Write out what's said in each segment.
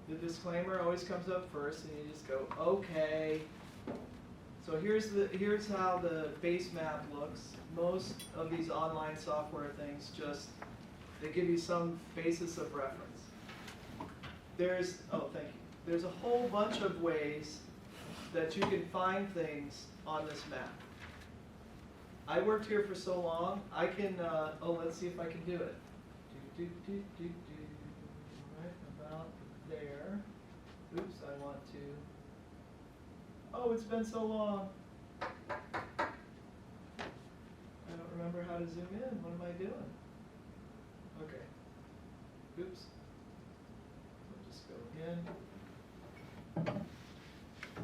The disclaimer always comes up first, and you just go, okay. So here's how the base map looks. Most of these online software things they give you some basis of reference. There's a whole bunch of ways that you can find things on this map. I worked here for so long, I can, let's see if I can do it. Right about there. Oops, I want to. Oh, it's been so long. I don't remember how to zoom in. What am I doing? Okay. Oops. We'll just go in.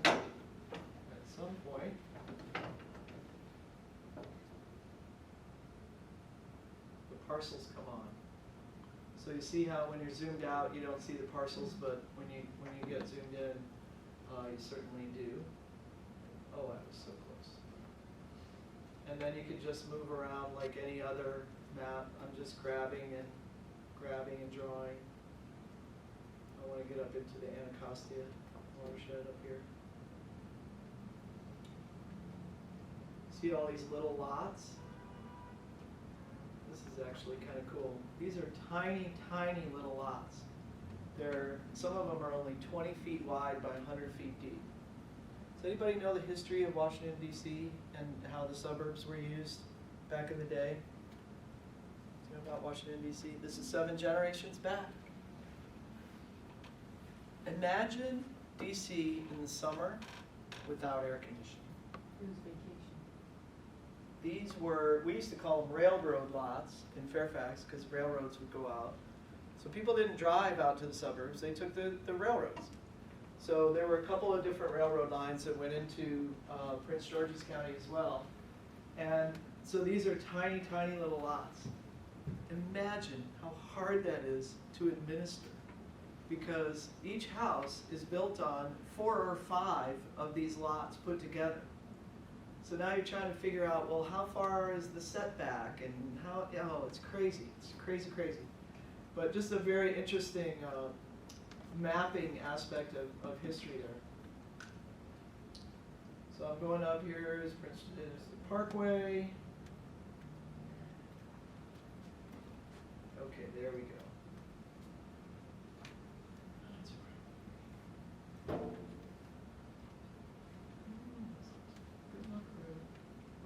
At some point, the parcels come on. So you see how when you're zoomed out, you don't see the parcels, but when you get zoomed in, you certainly do. Oh, I was so close. And then you could just move around like any other map. I'm just grabbing and drawing. I want to get up into the Anacostia watershed up here. See all these little lots? This is actually kind of cool. These are tiny, tiny little lots. Some of them are only 20 feet wide by 100 feet deep. Does anybody know the history of Washington, D.C. and how the suburbs were used back in the day? Do you know about Washington, D.C.? This is 7 generations back. Imagine D.C. in the summer without air conditioning. It was vacation. These were, we used to call them railroad lots in Fairfax because railroads would go out. So people didn't drive out to the suburbs, they took the railroads. So there were a couple of different railroad lines that went into Prince George's County as well. And so these are tiny, tiny little lots. Imagine how hard that is to administer, because each house is built on 4 or 5 of these lots put together. So now you're trying to figure out, well, how far is the setback, and how, oh, it's crazy. It's crazy, crazy. But just a very interesting mapping aspect of history there. So I'm going up here, is the Parkway. Okay, there we go. That's right. Good luck, Ruth.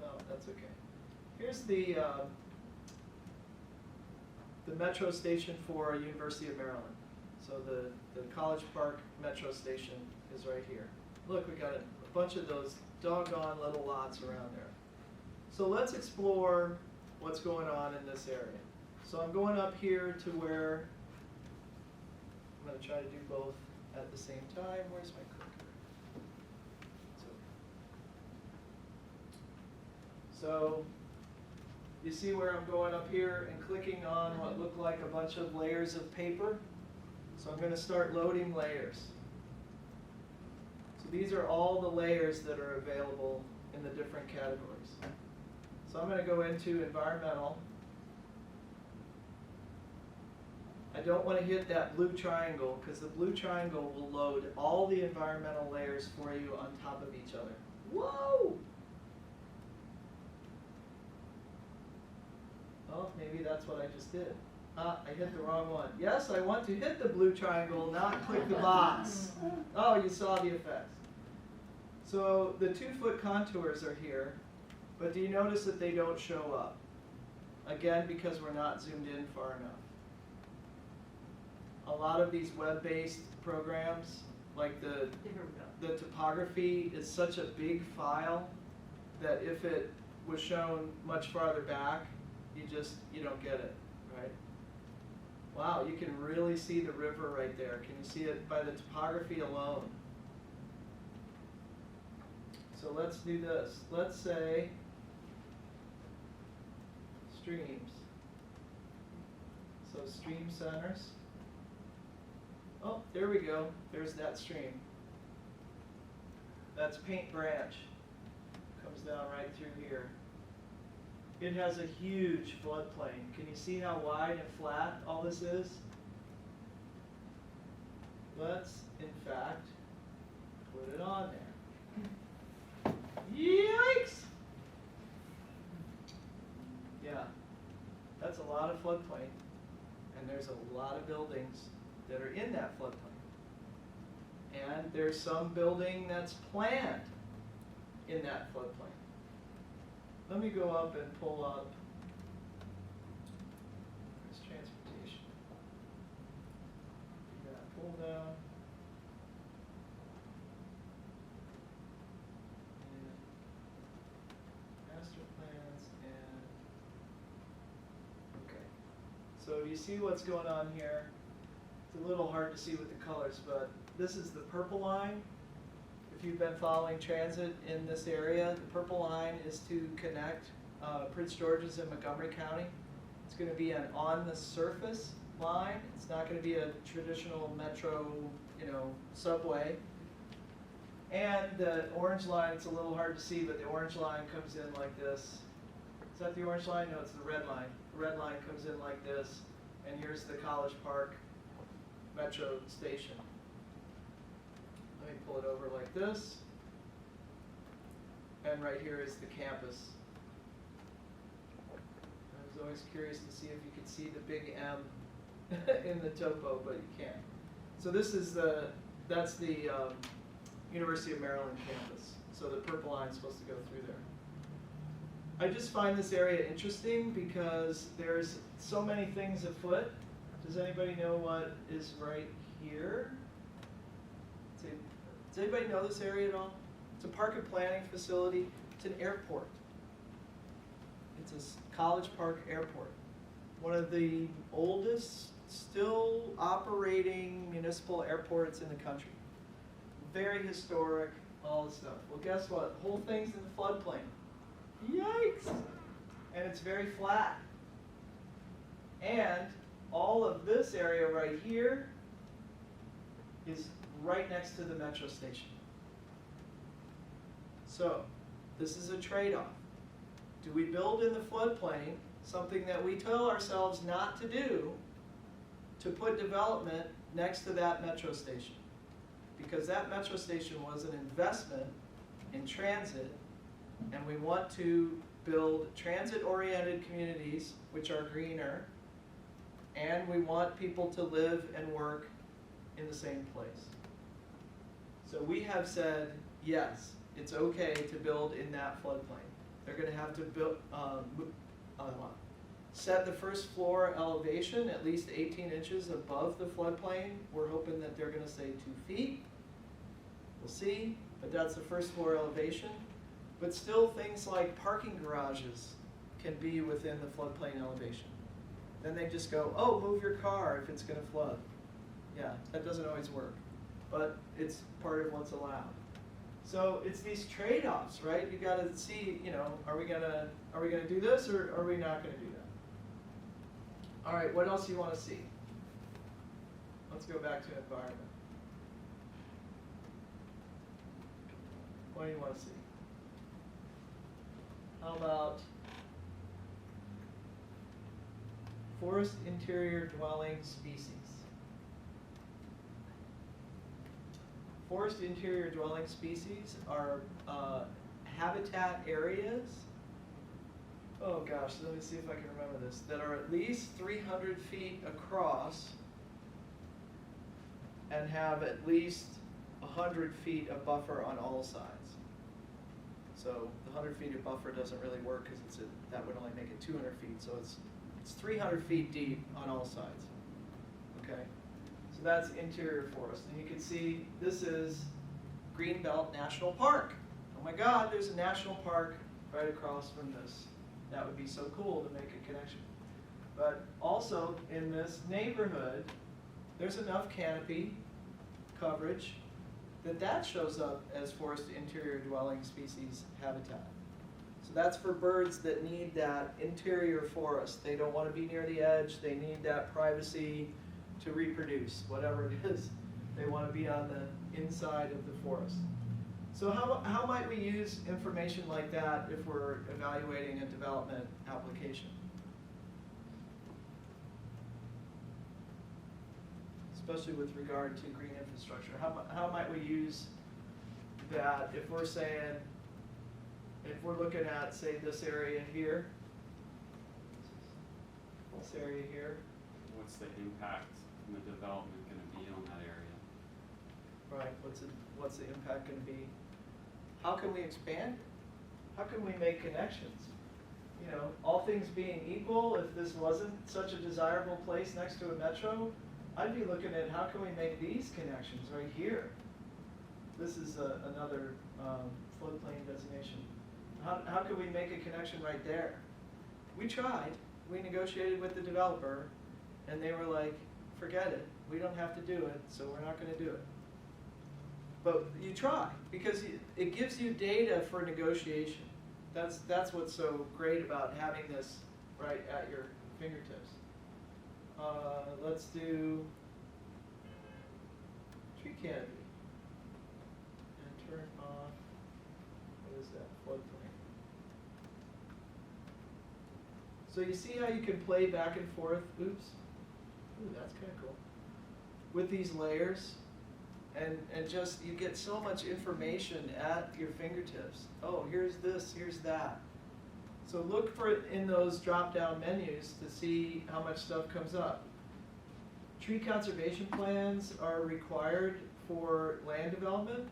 Well, that's okay. Here's the metro station for University of Maryland. So the College Park metro station is right here. Look, we got a bunch of those doggone little lots around there. So let's explore what's going on in this area. So I'm going up here to where I'm going to try to do both at the same time. Where's my clicker? So you see where I'm going up here and clicking on what look like a bunch of layers of paper? So I'm going to start loading layers. So these are all the layers that are available in the different categories. So I'm going to go into environmental. I don't want to hit that blue triangle because the blue triangle will load all the environmental layers for you on top of each other. Whoa! Oh, maybe that's what I just did. I hit the wrong one. Yes, I want to hit the blue triangle, not click the box. Oh, you saw the effect. So the 2-foot contours are here, but do you notice that they don't show up? Again, because we're not zoomed in far enough. A lot of these web-based programs, like the topography is such a big file that if it was shown much farther back, you don't get it, right? Wow, you can really see the river right there. Can you see it by the topography alone? So let's do this. Let's say streams. So stream centers. Oh, there we go. There's that stream. That's Paint Branch. Comes down right through here. It has a huge floodplain. Can you see how wide and flat all this is? let's in fact put it on there. Yikes! Yeah, that's a lot of floodplain, and there's a lot of buildings that are in that floodplain. And there's some building that's planned in that floodplain. Let me go up and pull up this transportation. Do that pull down. And master plans and okay. So do you see what's going on here? It's a little hard to see with the colors, but this is the purple line. If you've been following transit in this area, the purple line is to connect Prince George's and Montgomery County. It's going to be an on-the-surface line. It's not going to be a traditional metro, subway. And the orange line, it's a little hard to see, but the orange line comes in like this. Is that the orange line? No, it's the red line. The red line comes in like this, and here's the College Park Metro station. Let me pull it over like this. And right here is the campus. I was always curious to see if you could see the big M in the topo, but you can't. So this is that's the University of Maryland campus. So the purple line is supposed to go through there. I just find this area interesting because there's so many things afoot. Does anybody know what is right here? Does anybody know this area at all? It's a park and planning facility. It's an airport. It's a College Park Airport. One of the oldest still operating municipal airports in the country. Very historic, all this stuff. Well, guess what? The whole thing's in the floodplain. Yikes! And it's very flat. And all of this area right here is right next to the metro station. So, this is a trade-off. Do we build in the floodplain something that we tell ourselves not to do to put development next to that metro station? Because that metro station was an investment in transit, and we want to build transit-oriented communities which are greener, and we want people to live and work in the same place. So we have said, yes, it's okay to build in that floodplain. They're going to have to build, set the first floor elevation at least 18 inches above the floodplain. We're hoping that they're going to say 2 feet. We'll see, but that's the first floor elevation. But still, things like parking garages can be within the floodplain elevation. Then they just go, oh, move your car if it's going to flood. Yeah, that doesn't always work, but it's part of what's allowed. So it's these trade-offs, right? You got to see, are we gonna do this or are we not gonna do that? All right, what else do you want to see? Let's go back to environment. What do you want to see? How about forest interior dwelling species? Forest interior dwelling species are habitat areas, oh gosh, let me see if I can remember this, that are at least 300 feet across and have at least 100 feet of buffer on all sides. So the 100 feet of buffer doesn't really work because that would only make it 200 feet, so it's 300 feet deep on all sides, okay? So that's interior forest. And you can see this is Greenbelt National Park. Oh my God, there's a national park right across from this. That would be so cool to make a connection. But also in this neighborhood, there's enough canopy coverage that shows up as forest interior dwelling species habitat. So that's for birds that need that interior forest. They don't want to be near the edge. They need that privacy to reproduce, whatever it is. They want to be on the inside of the forest. So how might we use information like that if we're evaluating a development application? especially with regard to green infrastructure. How might we use that if we're saying, if we're looking at, say, this area here, this area here, What's the impact from the development going to be on that area? right, what's the impact going to be? How can we expand? How can we make connections? You know, all things being equal, if this wasn't such a desirable place next to a metro, I'd be looking at how can we make these connections right here. This is another floodplain designation. How can we make a connection right there? We tried. We negotiated with the developer, and they were like, forget it. We don't have to do it, so we're not going to do it. But you try, because it gives you data for negotiation. That's what's so great about having this right at your fingertips. Let's do tree canopy. And turn off, what is that, floodplain. So you see how you can play back and forth, oops, ooh, that's kind of cool, with these layers, and just, you get so much information at your fingertips. Oh, here's this, here's that. So look for it in those drop-down menus to see how much stuff comes up. Tree conservation plans are required for land development.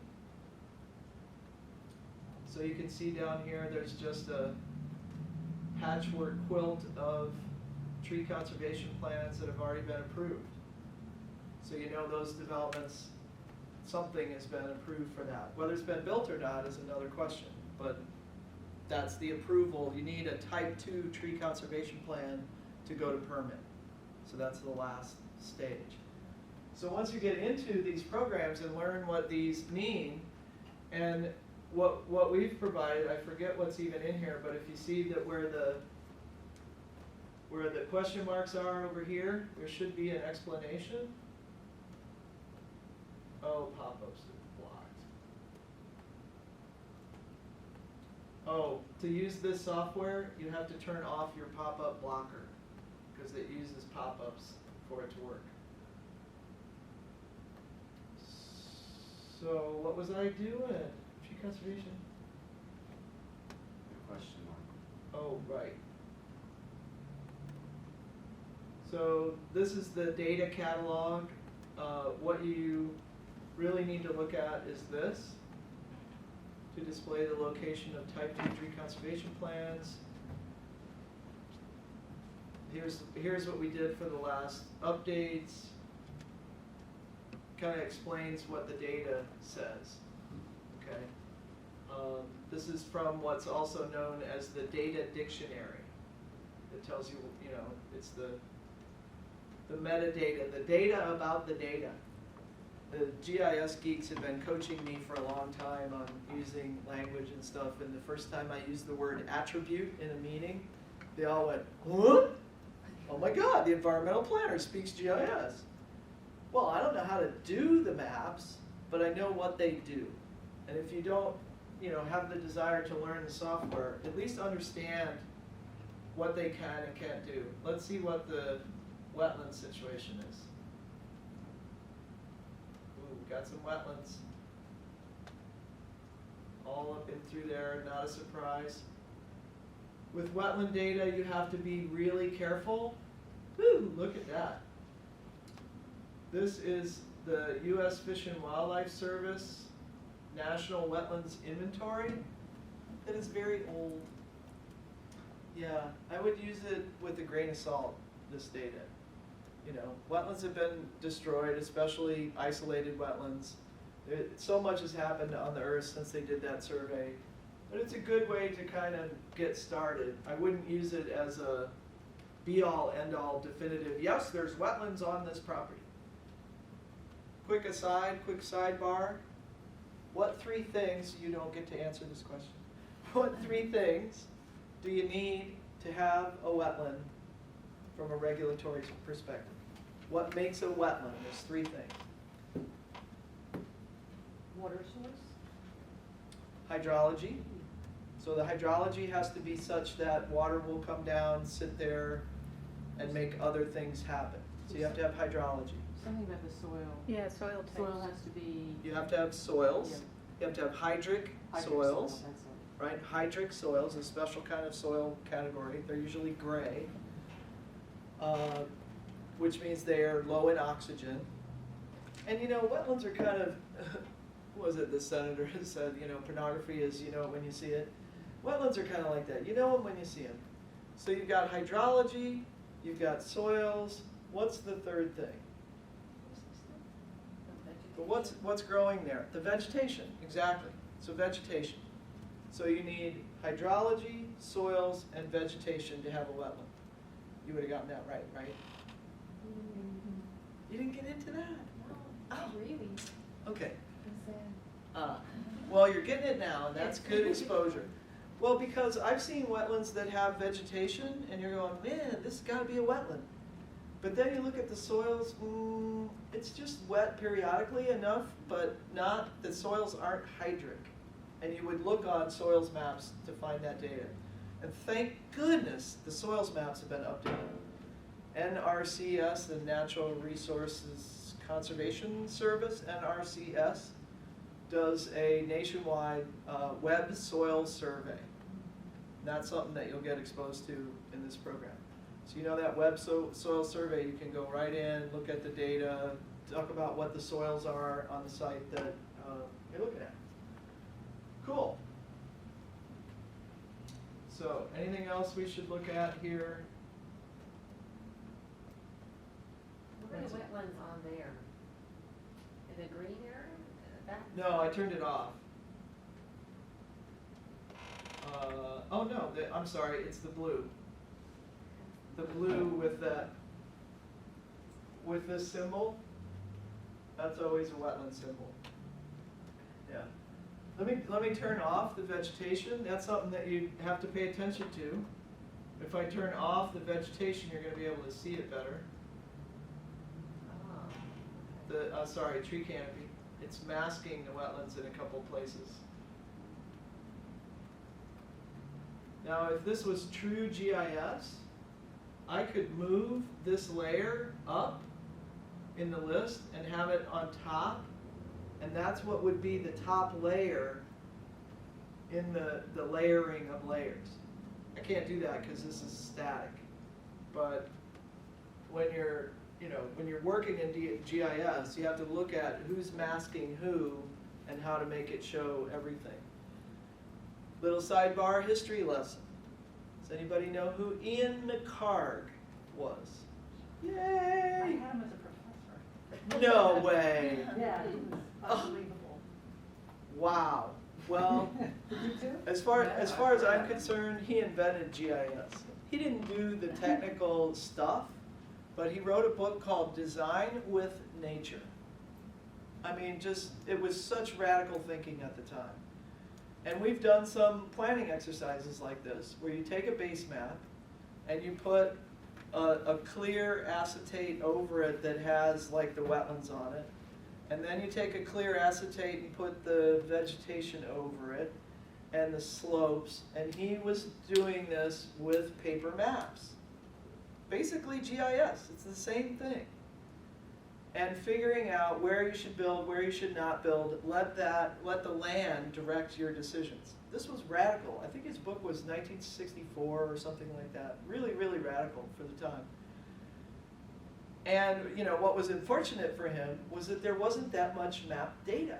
So you can see down here, there's just a patchwork quilt of tree conservation plans that have already been approved. So you know those developments, something has been approved for that. Whether it's been built or not is another question, but that's the approval. You need a type 2 tree conservation plan to go to permit. So that's the last stage. So once you get into these programs and learn what these mean, and what we've provided, I forget what's even in here, but if you see that where the question marks are over here, there should be an explanation. Oh, pop-ups are blocked. Oh, to use this software, you have to turn off your pop-up blocker because it uses pop-ups for it to work. So what was I doing? Tree conservation? The question mark. Oh, right. So this is the data catalog. What you really need to look at is this, to display the location of type 2 tree conservation plans. Here's what we did for the last updates. Kind of explains what the data says. Okay. This is from what's also known as the data dictionary. It tells you, you know, it's the metadata, the data about the data. The GIS geeks have been coaching me for a long time on using language and stuff, and the first time I used the word attribute in a meeting, they all went, huh? Oh my God, the environmental planner speaks GIS. Well, I don't know how to do the maps, but I know what they do. And if you don't, you know, have the desire to learn the software, at least understand what they can and can't do. Let's see what the wetland situation is. Ooh, got some wetlands. All up in through there, not a surprise. With wetland data, you have to be really careful. Woo, look at that. This is the U.S. Fish and Wildlife Service National Wetlands Inventory. That is very old. Yeah, I would use it with a grain of salt, this data. You know, wetlands have been destroyed, especially isolated wetlands. So much has happened on the earth since they did that survey. But it's a good way to kind of get started. I wouldn't use it as a be-all, end-all definitive, yes, there's wetlands on this property. Quick aside, quick sidebar. What 3 things, you don't get to answer this question, what 3 things do you need to have a wetland from a regulatory perspective? What makes a wetland? There's 3 things. Water source? Hydrology. So the hydrology has to be such that water will come down, sit there, and make other things happen. So you have to have hydrology. something about the soil. Yeah, soil types. Soil has to be. You have to have soils. Yeah. You have to have hydric hydric soils. soil, that's it. Right? Hydric soils, a special kind of soil category. They're usually gray, which means they are low in oxygen. And you know, wetlands are kind of, what was it the senator said, you know, pornography is, you know it when you see it. Wetlands are kind of like that. You know them when you see them. So you've got hydrology, you've got soils. What's the third thing? But what's growing there? The vegetation, exactly. So vegetation. So you need hydrology, soils, and vegetation to have a wetland. You would have gotten that right, right? You didn't get into that? No, not really. Okay. It's, Well, you're getting it now, and that's good exposure. Well, because I've seen wetlands that have vegetation, and you're going, man, this has got to be a wetland. But then you look at the soils, it's just wet periodically enough, but not, the soils aren't hydric. And you would look on soils maps to find that data. And thank goodness the soils maps have been updated. NRCS, the Natural Resources Conservation Service, NRCS, does a nationwide web soil survey. And that's something that you'll get exposed to in this program. So you know that web soil survey, you can go right in, look at the data, talk about what the soils are on the site that you're looking at. Cool. So anything else we should look at here? what are the wetlands on there? In the green area? That? No, I turned it off. Oh no, I'm sorry, it's the blue. The blue with that, with this symbol, that's always a wetland symbol. Yeah. Let me turn off the vegetation. That's something that you have to pay attention to. If I turn off the vegetation, you're going to be able to see it better. Oh. Sorry, tree canopy. It's masking the wetlands in a couple places. Now, if this was true GIS, I could move this layer up in the list and have it on top, and that's what would be the top layer in the layering of layers. I can't do that because this is static. But when you're working in GIS, you have to look at who's masking who and how to make it show everything. Little sidebar history lesson. Does anybody know who Ian McHarg was? Yay! I had him as a professor. No way. Yeah, he was unbelievable. Wow. Well, Did you too? as far as I'm concerned, he invented GIS. He didn't do the technical stuff, but he wrote a book called Design with Nature. I mean, it was such radical thinking at the time. And we've done some planning exercises like this, where you take a base map and you put a clear acetate over it that has like the wetlands on it. And then you take a clear acetate and put the vegetation over it and the slopes. And he was doing this with paper maps. Basically GIS, it's the same thing. And figuring out where you should build, where you should not build, let the land direct your decisions. This was radical. I think his book was 1964 or something like that. Really, really radical for the time. And what was unfortunate for him was that there wasn't that much map data.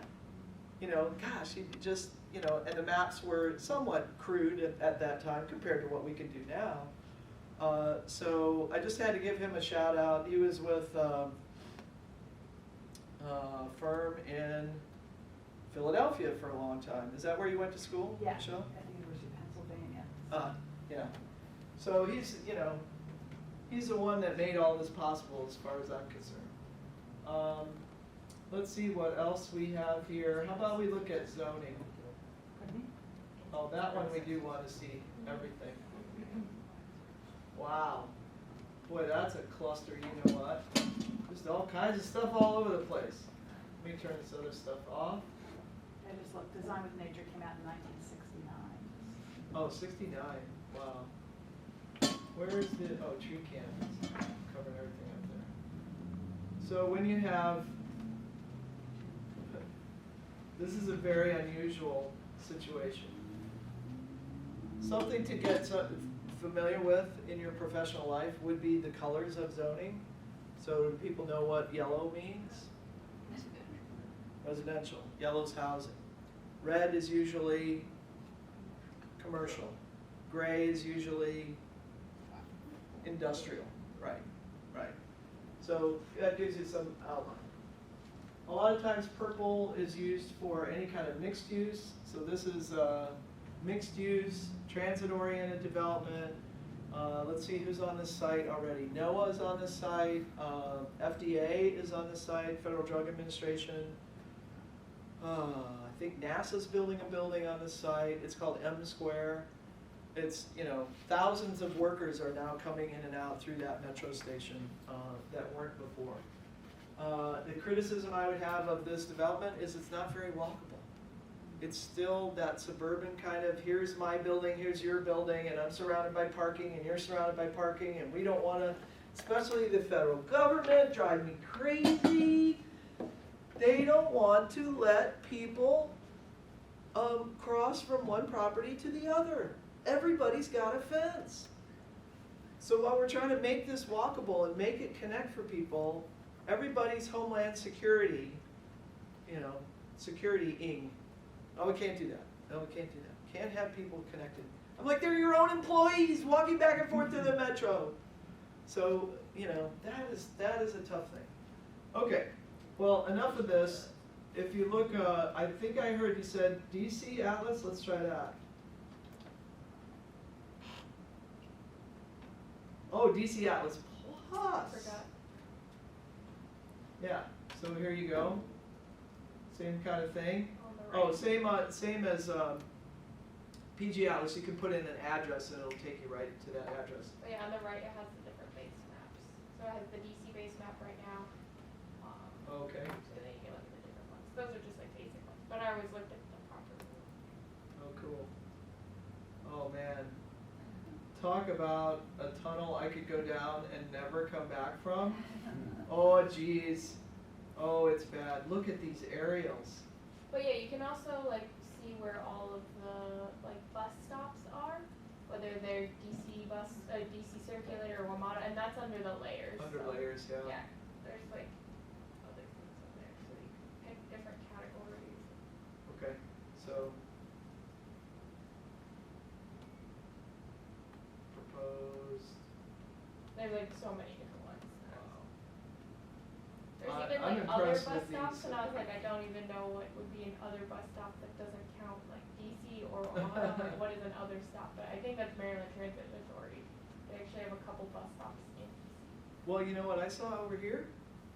Gosh, he just, and the maps were somewhat crude at that time compared to what we can do now. So I just had to give him a shout out. He was with a firm in Philadelphia for a long time. Is that where you went to school, Yeah, Michelle? at the University of Pennsylvania. Yeah. So he's the one that made all this possible as far as I'm concerned. Let's see what else we have here. How about we look at zoning? Pardon me? Oh, that one we do want to see everything. Wow. Boy, that's a cluster, you know what? Just all kinds of stuff all over the place. Let me turn this other stuff off. I just looked, Design with Nature came out in 1969. Oh, 69. Wow. Where is the, tree canopies, covering everything up there. So when you have, this is a very unusual situation. Something to get familiar with in your professional life would be the colors of zoning. So do people know what yellow means? Residential. Yellow's housing. Red is usually commercial. Gray is usually industrial. Right, right. So that gives you some outline. A lot of times purple is used for any kind of mixed use. So this is mixed use, transit-oriented development. Let's see who's on this site already. NOAA is on this site. FDA is on this site, Federal Drug Administration. I think NASA's building a building on this site. It's called M Square. It's, you know, thousands of workers are now coming in and out through that metro station that weren't before. The criticism I would have of this development is it's not very walkable. It's still that suburban kind of, here's my building, here's your building, and I'm surrounded by parking, and you're surrounded by parking, and we don't want to, especially the federal government, drive me crazy. They don't want to let people cross from one property to the other. Everybody's got a fence. So while we're trying to make this walkable and make it connect for people, everybody's homeland security, you know, security-ing. Oh, we can't do that. No, we can't do that. Can't have people connected. I'm like, they're your own employees walking back and forth to the metro. So, you know, that is a tough thing. Okay, well, enough of this. If you look, I think I heard you said PGAtlas. Let's try that. Oh, PGAtlas Plus. Forgot. Yeah, so here you go. Same kind of thing. On the Oh, right. same as PGAtlas. You can put in an address and it'll take you right to that address. But yeah, on the right it has the different base maps. So it has the DC base map right now. Okay. So then you can look at the different ones. Those are just like basic ones. But I always looked at the proper one. Oh, cool. Oh, man. Talk about a tunnel I could go down and never come back from. Oh, geez. Oh, it's bad. Look at these aerials. But yeah, you can also like see where all of the like bus stops are, whether they're DC bus, DC circulator or WMATA, and that's under the layers. Under so, layers, yeah. Yeah, there's like other things in there, so you can pick different categories. Okay, so proposed. There's like so many different ones. Wow. There's I'm even like other impressed bus with stops, these. and I was like, I don't even know what would be an other bus stop that doesn't count like DC or WMATA. Like, what is an other stop? But I think that's Maryland Transit Authority. They actually have a couple bus stops in DC. Well, you know what I saw over here?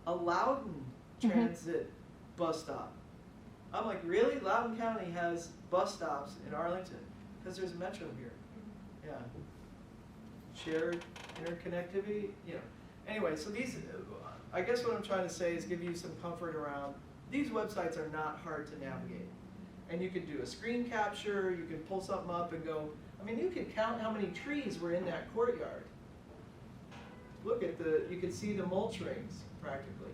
A Loudoun Transit bus stop. I'm like, really? Loudoun County has bus stops in Arlington? Because there's a metro here. Yeah. Shared interconnectivity, you know. Anyway, so these, I guess what I'm trying to say is give you some comfort around, these websites are not hard to navigate. And you can do a screen capture, you can pull something up and go, I mean, you can count how many trees were in that courtyard. Look at you can see the mulch rings practically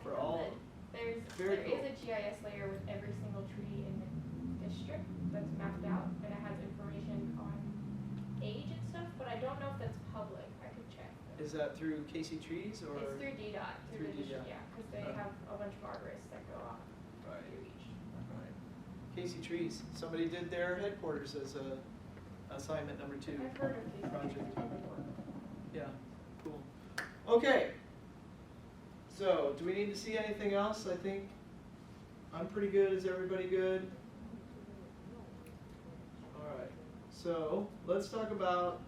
for all. There Very is a GIS layer with every single tree in the district that's mapped out, and it has information on age and stuff, but I don't know if that's public. I could check. Is that through Casey Trees or? It's through DDOT, Through the district, DDOT. yeah, because they have a bunch of arborists that go off Right. through each. Right. Casey Trees. Somebody did their headquarters as a assignment number 2. I've heard of these project. before. Yeah. Cool. Okay. So, do we need to see anything else? I think I'm pretty good. Is everybody good? All right. So, let's talk about,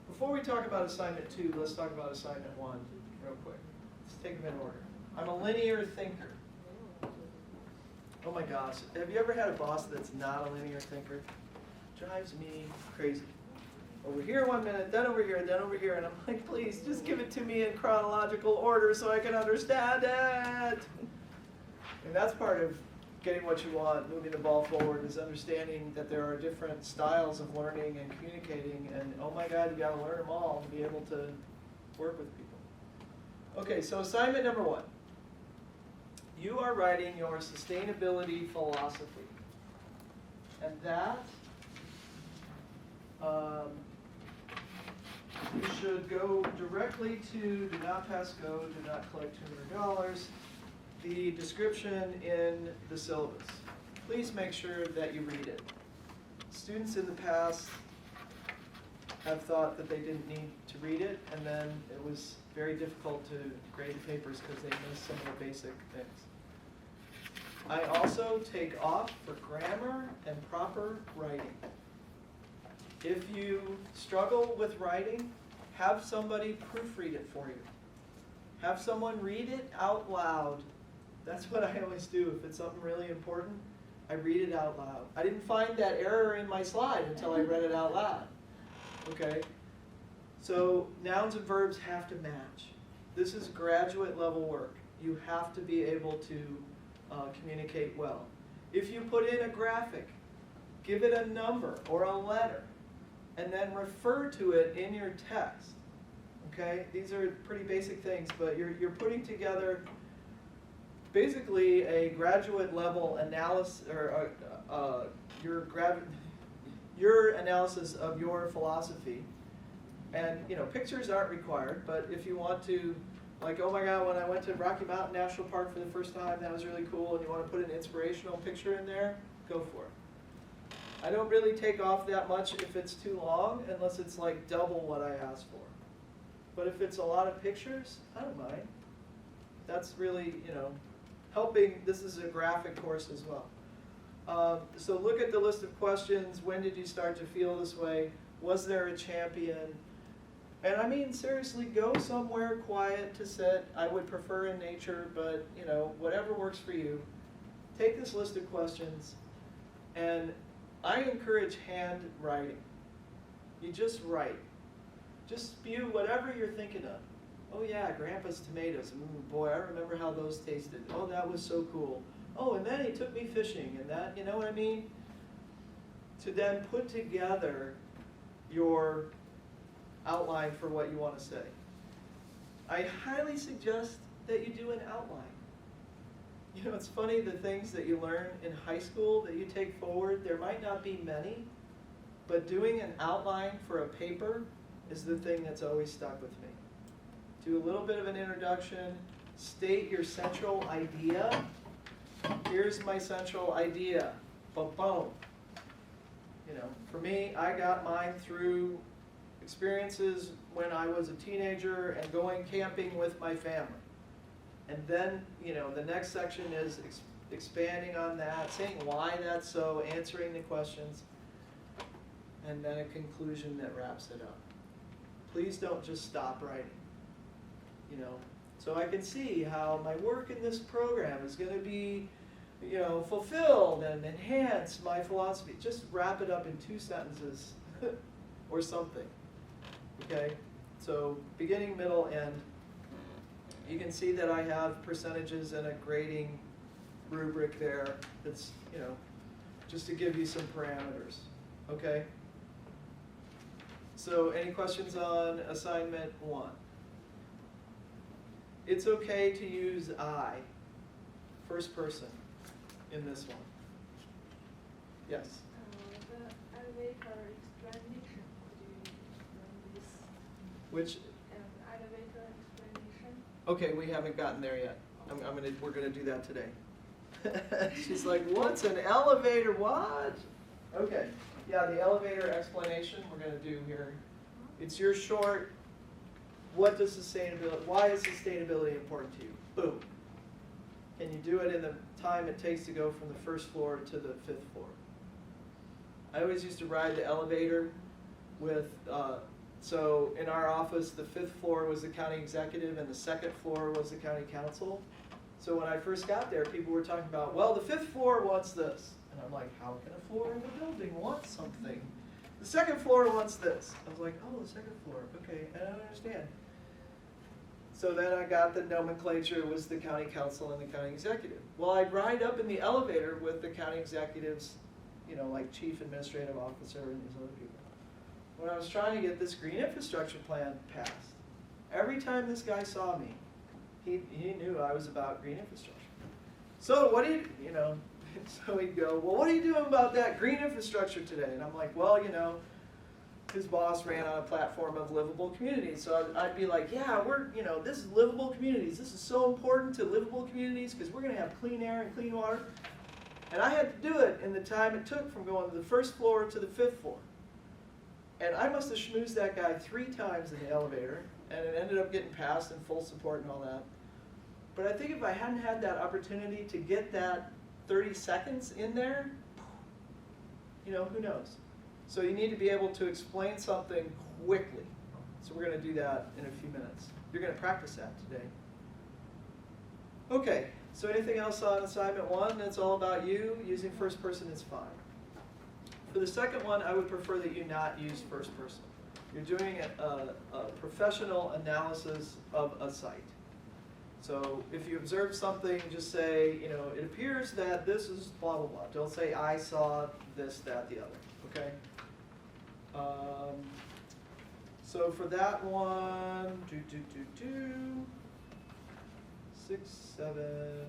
before we talk about assignment 2, let's talk about assignment 1 real quick. Let's take them in order. I'm a linear thinker. Oh my gosh. Have you ever had a boss that's not a linear thinker? Drives me crazy. Over here 1 minute, then over here, and I'm like, please, just give it to me in chronological order so I can understand it. And that's part of getting what you want, moving the ball forward, is understanding that there are different styles of learning and communicating, and oh my God, you gotta learn them all to be able to work with people. Okay, so assignment number 1. You are writing your sustainability philosophy. And that, you should go directly to do not pass go, do not collect $200, the description in the syllabus. Please make sure that you read it. Students in the past have thought that they didn't need to read it, and then it was very difficult to grade the papers because they missed some of the basic things. I also take off for grammar and proper writing. If you struggle with writing, have somebody proofread it for you. Have someone read it out loud. That's what I always do. If it's something really important, I read it out loud. I didn't find that error in my slide until I read it out loud. Okay? So nouns and verbs have to match. This is graduate level work. You have to be able to communicate well. If you put in a graphic, give it a number or a letter, and then refer to it in your text. Okay? These are pretty basic things, but you're putting together basically a graduate level analysis, or your analysis of your philosophy. And pictures aren't required, but if you want to, like, oh my God, when I went to Rocky Mountain National Park for the first time, that was really cool, and you want to put an inspirational picture in there, go for it. I don't really take off that much if it's too long, unless it's like double what I asked for. But if it's a lot of pictures, I don't mind. That's really, helping. This is a graphic course as well. So look at the list of questions. When did you start to feel this way? Was there a champion? And I mean, seriously, go somewhere quiet to sit. I would prefer in nature, but whatever works for you. Take this list of questions, and I encourage handwriting. You just write. Just spew whatever you're thinking of. Oh yeah, Grandpa's tomatoes. Boy, I remember how those tasted. Oh, that was so cool. Oh, and then he took me fishing, and that, you know what I mean? To then put together your outline for what you want to say. I highly suggest that you do an outline. It's funny, the things that you learn in high school that you take forward, there might not be many, but doing an outline for a paper is the thing that's always stuck with me. Do a little bit of an introduction, state your central idea. Here's my central idea. Boom, boom. For me, I got mine through experiences when I was a teenager and going camping with my family. And then, the next section is expanding on that, saying why that's so, answering the questions, and then a conclusion that wraps it up. Please don't just stop writing. So I can see how my work in this program is going to be, fulfilled and enhance my philosophy. Just wrap it up in 2 sentences or something. Okay? So beginning, middle, end. You can see that I have percentages and a grading rubric there. That's, just to give you some parameters. Okay? So any questions on assignment 1? It's okay to use I, first person, in this one. Yes? The elevator explanation, could you explain this? Which, Elevator explanation? okay, we haven't gotten there yet. We're gonna do that today. She's like, what's an elevator, what? Okay, yeah, the elevator explanation we're gonna do here. It's your short, why is sustainability important to you? Boom. Can you do it in the time it takes to go from the first floor to the 5th floor? I always used to ride the elevator with, so in our office, the 5th floor was the county executive and the 2nd floor was the county council. So when I first got there, people were talking about, well, the 5th floor wants this. And I'm like, how can a floor in the building want something? The 2nd floor wants this. I was like, oh, the 2nd floor, okay, I don't understand. So then I got the nomenclature was the county council and the county executive. Well, I'd ride up in the elevator with the county executives, like chief administrative officer and these other people. When I was trying to get this green infrastructure plan passed, every time this guy saw me, he knew I was about green infrastructure. So what do you know, so he'd go, well, what are you doing about that green infrastructure today? And I'm like, well, his boss ran on a platform of livable communities. So I'd be like, yeah, this is livable communities. This is so important to livable communities because we're going to have clean air and clean water. And I had to do it in the time it took from going to the first floor to the 5th floor. And I must have schmoozed that guy 3 times in the elevator, and it ended up getting passed and full support and all that. But I think if I hadn't had that opportunity to get that 30 seconds in there, who knows? So you need to be able to explain something quickly. So we're going to do that in a few minutes. You're going to practice that today. Okay, so anything else on assignment 1 that's all about you? Using first person is fine. For the second one, I would prefer that you not use first person. You're doing a professional analysis of a site. So if you observe something, just say, it appears that this is blah, blah, blah. Don't say, I saw this, that, the other, okay? So for that one, 6, 7.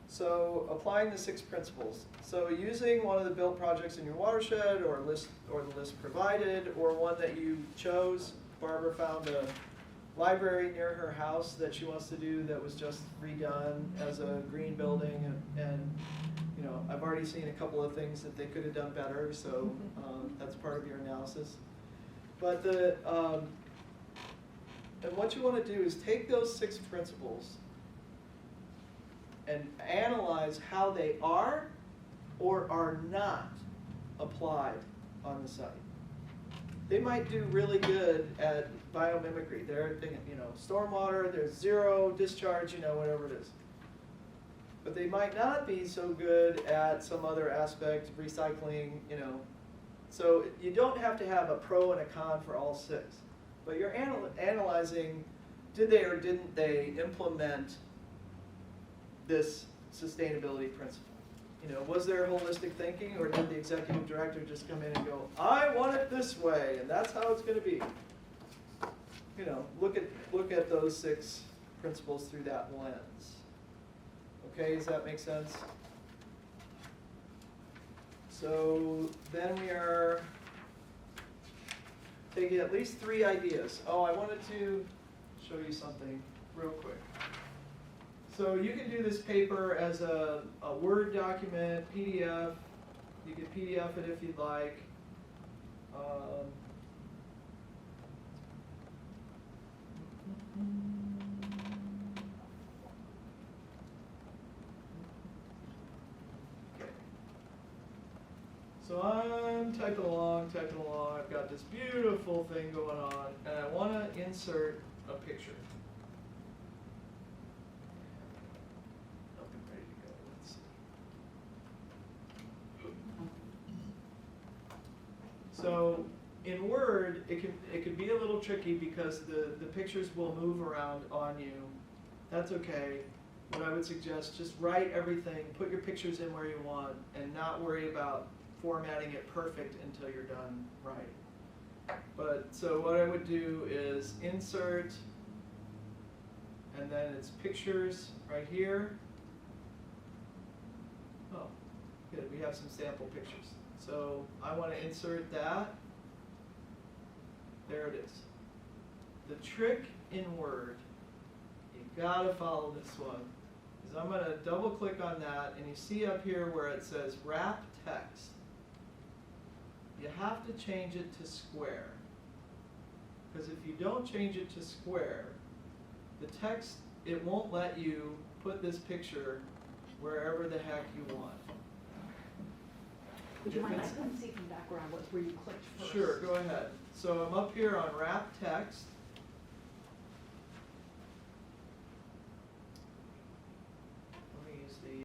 So applying the 6 principles. So using one of the built projects in your watershed, or the list provided, or one that you chose. Barbara found a library near her house that she wants to do that was just redone as a green building, and I've already seen a couple of things that they could have done better, so that's part of your analysis. But and what you want to do is take those 6 principles and analyze how they are or are not applied on the site. They might do really good at biomimicry. They're thinking, stormwater, there's 0 discharge, whatever it is. But they might not be so good at some other aspect, recycling, So you don't have to have a pro and a con for all 6. But you're analyzing, did they or didn't they implement this sustainability principle? Was there holistic thinking, or did the executive director just come in and go, I want it this way, and that's how it's going to be? Look at those 6 principles through that lens. Okay, does that make sense? So then we are taking at least 3 ideas. Oh, I wanted to show you something real quick. So you can do this paper as a Word document, PDF. You can PDF it if you'd like. Okay. So I'm typing along. I've got this beautiful thing going on, and I want to insert a picture. Ready to go. Let's see. So in Word, it can be a little tricky because the pictures will move around on you. That's okay. What I would suggest, just write everything, put your pictures in where you want, and not worry about formatting it perfect until you're done writing. But so what I would do is insert, and then it's pictures right here. Oh, good, we have some sample pictures. So I want to insert that. There it is. The trick in Word, you gotta follow this one, is I'm gonna double click on that, and you see up here where it says wrap text. You have to change it to square. Because if you don't change it to square, the text, it won't let you put this picture wherever the heck you want. Would you mind, I couldn't see from the background where you clicked first. Sure, go ahead. So I'm up here on wrap text,